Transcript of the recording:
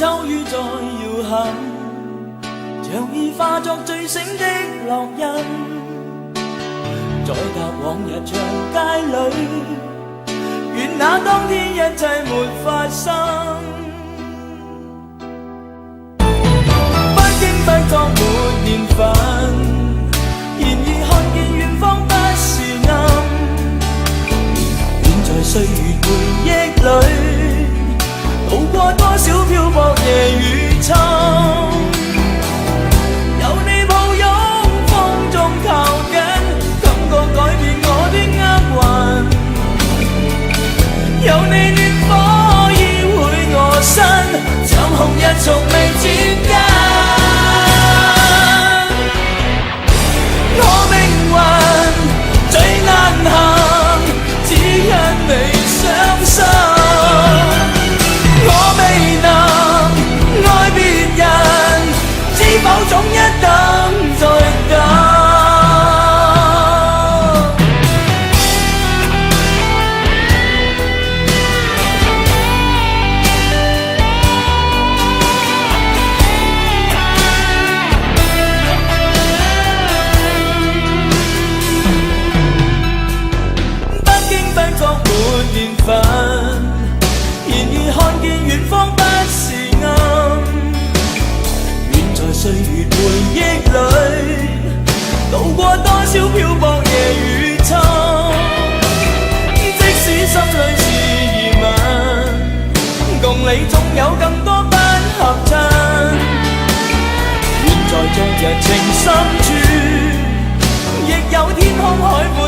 秋雨在搖撼，像已化作醉醒的烙印，再踏往日長街裏，願那當天一切沒發生。不經不覺沒年份，然而看見遠方不是暗，遠在歲月回憶裏，渡過多少漂泊夜與秋。有你抱擁風中靠緊，感覺改變我的厄運。有你暖火依會我身，像紅日從未轉間。我命運最難行，只因你傷心。我未能愛別人，知否總一等再等。不經不覺沒年份，然而看見遠方不是暗，遠在歲月回憶裏，渡過多少漂泊夜與秋。即使心裏是疑問，共你總有更多不合襯。願在昨日情深處，亦有天空海闊。